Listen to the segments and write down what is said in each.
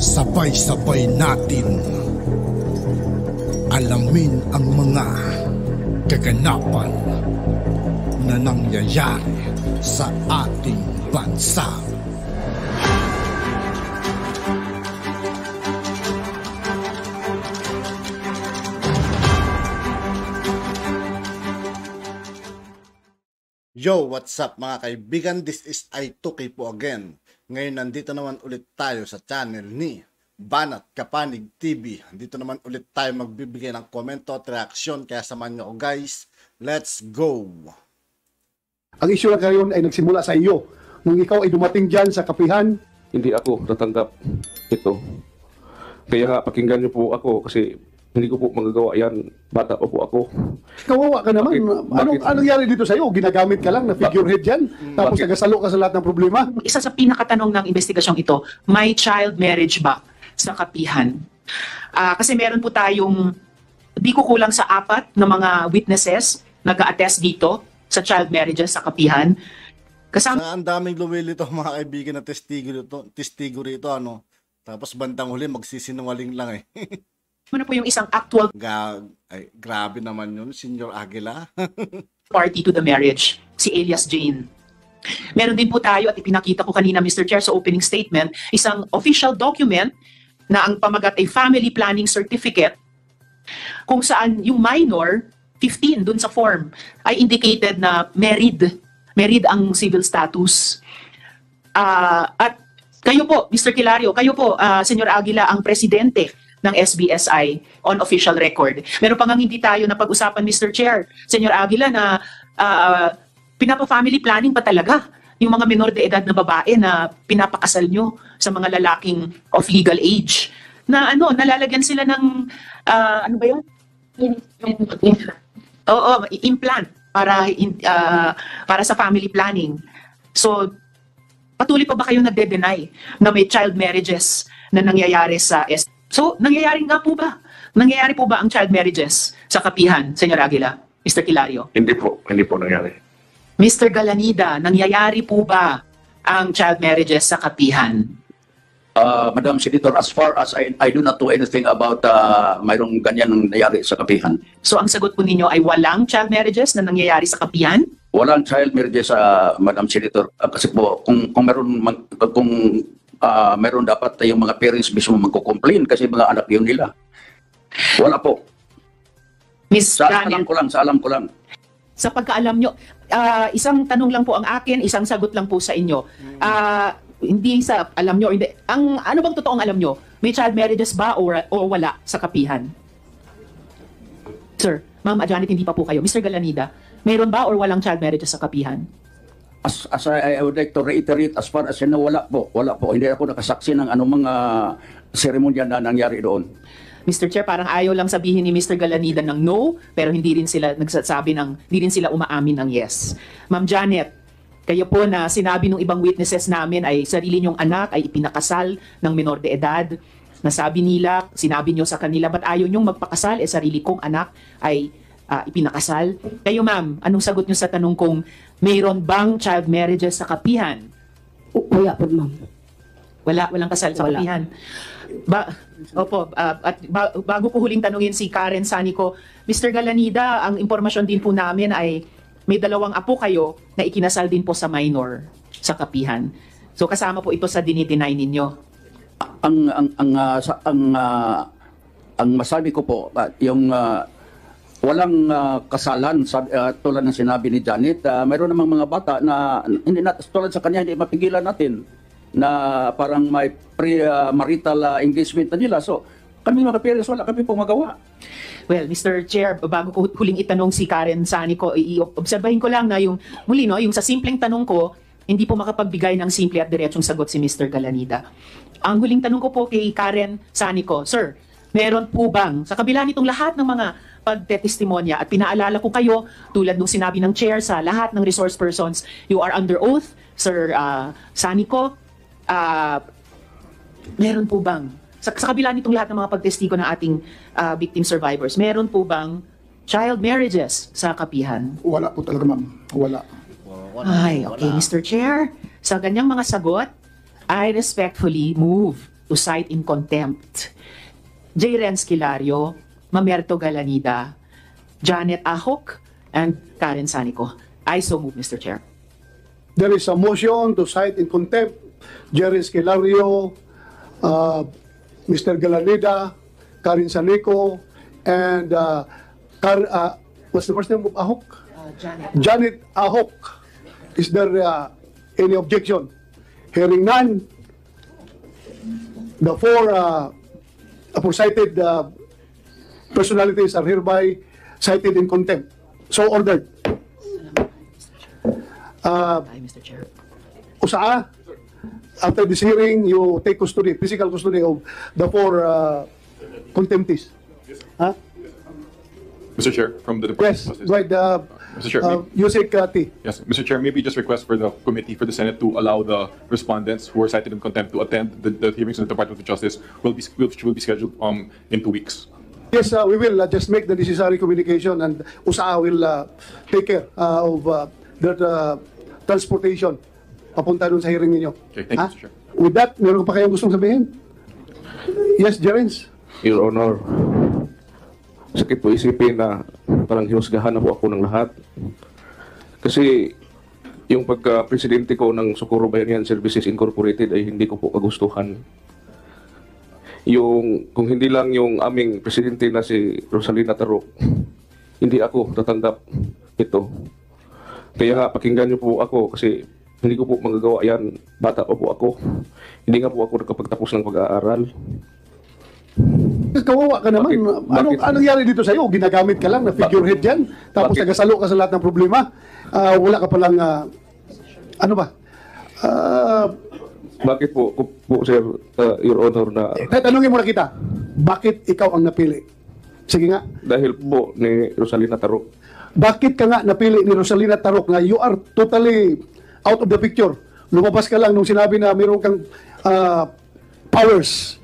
Sabay-sabay natin alamin ang mga kaganapan na nangyayari sa ating bansa. Yo, what's up mga kaibigan? This is I2K po again. Ngayon nandito naman ulit tayo sa channel ni Banat Kapanig TV. Dito naman ulit tayo magbibigay ng komento at reaksyon. Kaya samahan nyo ako guys. Let's go! Ang issue na ngayon ay nagsimula sa iyo. Nung ikaw ay dumating dyan sa kapihan. Hindi ako natanggap ito. Kaya nga pakinggan niyo po ako kasi hindi ko po magagawa yan. Bata pa po ako. Kawawa ka naman. Anong nangyari dito sa iyo? Ginagamit ka lang na figurehead dyan? Tapos nagasalo ka sa lahat ng problema? Isa sa pinakatanong ng investigasyong ito, may child marriage ba sa kapihan? Kasi meron po tayong di ko kulang sa 4 na mga witnesses nag-a-attest dito sa child marriages sa kapihan. Kasama ang daming lumilito mga kaibigan na testigo rito ano. Tapos bandang huli magsisinungaling lang eh. Ano po yung isang actual grabe naman yun, Senyor Aguila. party to the marriage, si Elias Jane. Meron din po tayo at ipinakita ko kanina Mr. Chair sa opening statement, isang official document na ang pamagat ay family planning certificate kung saan yung minor, 15 dun sa form, ay indicated na married ang civil status. At kayo po, Mr. Kilario, kayo po, Senyor Aguila, ang presidente ng SBSI on official record. Meron pa nga hindi tayo na pag-usapan, Mr. Chair, Senyor Aguila, na pinapa-family planning pa talaga yung mga minor de edad na babae na pinapakasal nyo sa mga lalaking of legal age. Na nalalagyan sila ng, ano ba yun? Implant para sa family planning. So, patuloy pa ba kayo nagde-deny na may child marriages na nangyayari sa So, nangyayari po ba ang child marriages sa kapihan, Senyor Aguila, Mr. Kilario? Hindi po nangyari. Mr. Galanida, nangyayari po ba ang child marriages sa kapihan? Madam Senator, as far as I do not know anything about mayroong ganyan nangyayari sa kapihan. So, ang sagot po ninyo ay walang child marriages na nangyayari sa kapihan? Walang child marriages, Madam Senator. Kasi po, kung meron dapat yung mga parents mismo magko-complain kasi mga anak yun nila. Wala po. Sa alam ko lang. Sa pagkaalam nyo, isang tanong lang po ang akin, isang sagot lang po sa inyo. Hindi sa alam nyo, hindi. Ano bang totoong alam nyo? May child marriages ba o wala sa kapihan? Sir, Ma'am Janet, hindi pa po kayo. Mr. Galanida, mayroon ba or walang child marriages sa kapihan? As I would like to reiterate, as far as you know, wala po. Hindi ako nakasaksi ng anong mga seremonya na nangyari doon. Mr. Chair, parang ayaw lang sabihin ni Mr. Galanida ng no, pero hindi rin sila hindi rin sila umaamin ng yes. Ma'am Janet, kayo po na sinabi ng ibang witnesses namin ay sarili niyong anak ay ipinakasal ng minor de edad. Sinabi niyo sa kanila, ba't ayaw niyong magpakasal? Sarili kong anak ay ipinakasal. Kayo ma'am, anong sagot niyo sa tanong kung mayroon bang child marriages sa kapihan? Wala po, ma'am. Walang kasal sa kapihan. Bago ko huling tanungin si Karen Sanico, Mr. Galanida, ang impormasyon din po namin ay may 2 apo kayo na ikinasal din po sa minor sa kapihan. So kasama po ito sa dinideny ninyo. Ang masabi ko po, yung walang kasalan, tulad ng sinabi ni Janet, mayroon namang mga bata na hindi tulad sa kanya hindi mapigilan natin na parang may pre-marital engagement na nila. So, kami mga parents, wala kami pong magawa. Well, Mr. Chair, bago ko huling itanong si Karen Sanico, i-obserbahin ko lang na yung sa simpleng tanong ko, hindi po makapagbigay ng simple at diretsong sagot si Mr. Galanida. Ang huling tanong ko po kay Karen Sanico, Sir, meron po bang, sa kabila nitong lahat ng mga pagtetestimonya at pinaalala ko kayo, tulad nung sinabi ng chair sa lahat ng resource persons, you are under oath, Sir Sanico, meron po bang, sa kabila nitong lahat ng mga pagtestigo ng ating victim survivors, meron po bang child marriages sa kapihan? Wala po talaga, ma'am. Wala. Ay, okay, Mr. Chair, sa ganyang mga sagot, I respectfully move to cite in contempt J. Renz Kilario, Mamerto Galanida, Janet Ahok, and Karen Sanico. I so move, Mr. Chair. There is a motion to cite in contempt Jerry Esquilario, Mr. Galanida, Karen Sanico, and what's the first name of Ahok? Janet Ahok. Is there any objection? Hearing none, the four aforecited personalities are hereby cited in contempt. So ordered. Mr. Chair. Usaa, after this hearing, you take custody, physical custody of the four contemptees. Huh? Mr. Chair, from the Department Yes, of Justice. go ahead. Mr. Chair, Yusek T. yes, Mr. Chair, maybe just request for the committee for the Senate to allow the respondents who are cited in contempt to attend the hearings in the Department of Justice will be scheduled in 2 weeks. Yes, we will just make the necessary communication, and USAA will take care of their transportation papunta doon sa hearing ninyo. Okay, thank you, Mr. Chair. With that, meron pa kayong gustong sabihin? Yes, Jerens? Your Honor, sakit po isipin na parang hinusgahan na po ako ng lahat. Kasi yung pagka-presidente ko ng Socorro Bayanihan Services Incorporated ay hindi ko po kagustuhan. Kung hindi lang yung aming presidente na si Rosalina Tarok, hindi ako tatanggap ito. Kaya nga, pakinggan niyo po ako kasi hindi ko po magagawa yan. Bata pa po ako. Hindi nga po ako nakapagtapos ng pag-aaral. Kawawa ka naman. Bakit? Anong nangyari dito sa'yo? Ginagamit ka lang na figurehead dyan. Tapos Bakit? nagasalo ka sa lahat ng problema. Wala ka palang, ano ba? Bakit po, Sir, Your Honor, na Tanungin mo na kita, bakit ikaw ang napili? Sige nga. dahil po ni Rosalina Tarok, Bakit ka nga napili ni Rosalina Tarok na you are totally out of the picture? Lumabas ka lang nung sinabi na mayroon kang powers.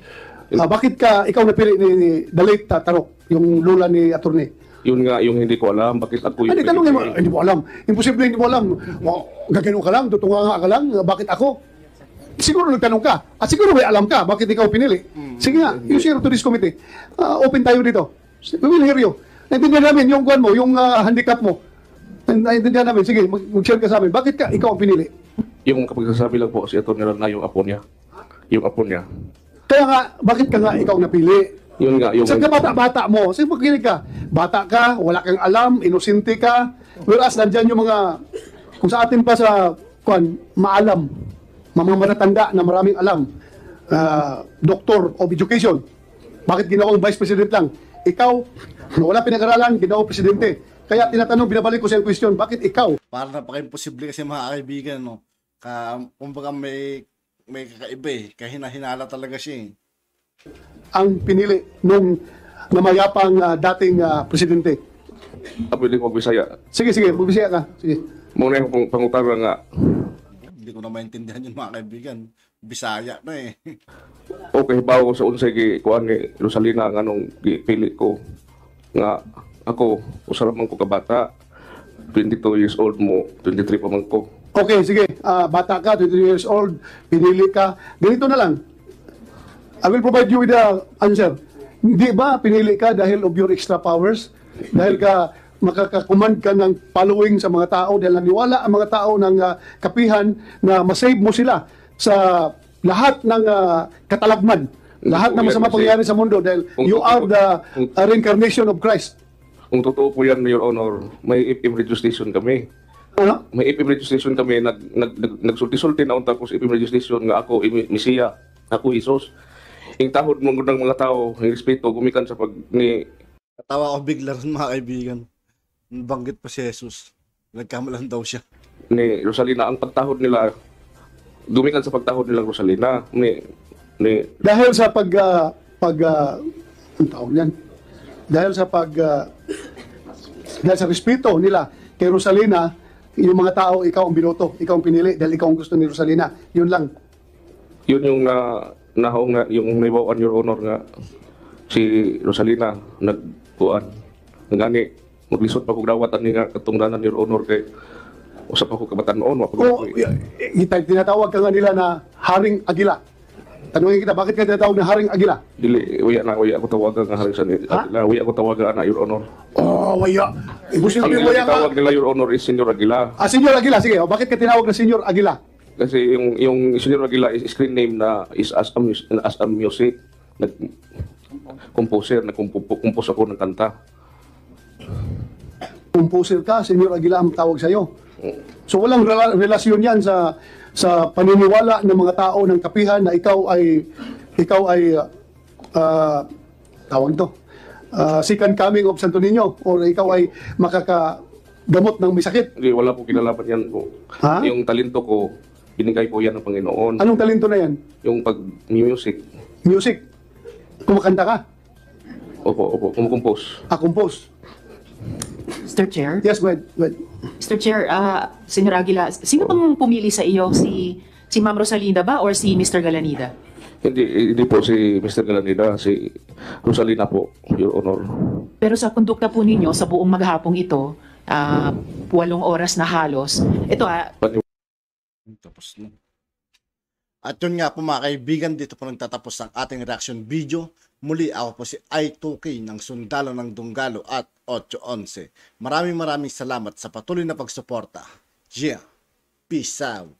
Bakit ka ikaw napili ni the late Tarok, yung lula ni attorney? yun nga yung hindi ko alam, bakit ako yung Hindi, tanongin mo, hindi mo alam. Imposible hindi mo alam. Gagano ka lang, tutunga ka lang, bakit ako? Siguro nagtanong ka. At siguro may alam ka, bakit ikaw pinili? Sige nga, you share to this committee. Open tayo dito. We will hear you. Naintindihan namin yung kwan mo, yung handicap mo. Naintindihan namin. Sige, mag-share ka sa amin. Bakit ka ikaw ang pinili? Yung kapag sasabi lang po si Atty. na yung apo niya. Yung apo niya. Kaya nga, bakit ka nga ikaw napili? Yun nga, yung... Sa kabata-bata mo, sige magkinig ka. Bata ka, wala kang alam, inosente ka. Whereas nandyan yung mga, kung sa atin pa sa, maalam, mga matatanda na maraming alam, doctor of education. Bakit ginawang vice president lang? Ikaw, na wala pinag-aralan, ginawang presidente. Kaya tinatanong, binabalik ko sa question, bakit ikaw? Parang napaka-imposible kasi mga kaibigan, no? Kumbaga may kakaiba eh. Kahina-hinala talaga siya eh. Ang pinili nung namayapang dating presidente. Pwede ko magbisaya. Sige, magbisaya ka. Sige. Muna yung pangutara nga. Hindi ko na maintindihan yung mga kaibigan. Bisaya na eh. Okay, bago sa unsay kuan ni Rosalina nga nung gipili ko nga ako usa man ko kabata, 22 years old mo, 23 pa man ko. Okay, sige. Bata ka, 23 years old, pinili ka. Ganito na lang. I will provide you with the answer. Hindi ba pinili ka dahil of your extra powers? Dahil ka makakakumand ka ng following sa mga tao dahil naniwala ang mga tao ng kapihan na masave mo sila sa lahat ng katalagman, lahat ng masama pangyayari sa mundo dahil you are the reincarnation of Christ. Kung totoo po yan, Your Honor, may FM radio station kami. Ano? May FM radio station kami, nagsulti-sulti na unta ko sa FM radio station nga ako, Mesiya, ako, Isos. Yung tahod mo ng mga tao, yung respeto, gumikan sa Katawa ko bigla rin mga kaibigan. Banggit pa si Jesus. Nagkamalan daw siya. ni Rosalina, ang pagtahod nila, gumikan sa pagtahod nila Rosalina. Dahil sa ang tawag yan? Dahil sa dahil sa respeto nila kay Rosalina, yung mga tao, ikaw ang binoto, ikaw ang pinili dahil ikaw ang gusto ni Rosalina. Yun lang. Yun yung nahong nga, yung naibawan, Your Honor, nga si Rosalina nagani maglisod pa kong dawatan ni nga katungdanan, Your Honor, kay usap ako kabatan noon. Tinatawag ka nga nila na Haring Agila. Tanungin kita, bakit ka tinatawag na Haring Agila? Dili, uya ako tawagan nga hari sa uya ako tawagan na, Your Honor. Oh, waya. Imposible Ang waya nga. tawag nila, Your Honor, is Senyor Aguila. Senyor Aguila, sige. Bakit ka tinawag na Senyor Aguila? Kasi yung Senyor Aguila is screen name na is as a music. Composer, nag-compose ako ng kanta. Composer ka, Senyor Aguila ang tawag sa'yo. So walang relasyon yan sa paniniwala ng mga tao ng kapihan na ikaw ay tawag to, second coming of Santo Niño, or ikaw ay makakagamot ng may sakit. Hindi, wala po kinalaman yan po. Ha? Yung talento ko, binigay po yan ng Panginoon. Anong talento na yan? Yung pag-music. Music. Kumakanta ka? Opo, kumukompose. Compose. Mr. Chair? Yes, go ahead. Mr. Chair, Senyor Aguila, sino bang pumili sa iyo? Si Ma'am Rosalinda ba or si Mr. Galanida? Hindi po si Mr. Galanida, si Rosalina po, Your Honor. Pero sa kondukta po ninyo, sa buong maghapong ito, 8 oras na halos, ito Tapos na. At yun nga po mga kaibigan, dito po nagtatapos ang ating reaction video. Muli ako po si I2K ng Sundalo ng Dunggalo at 811. Maraming salamat sa patuloy na pagsuporta. Yeah, peace out.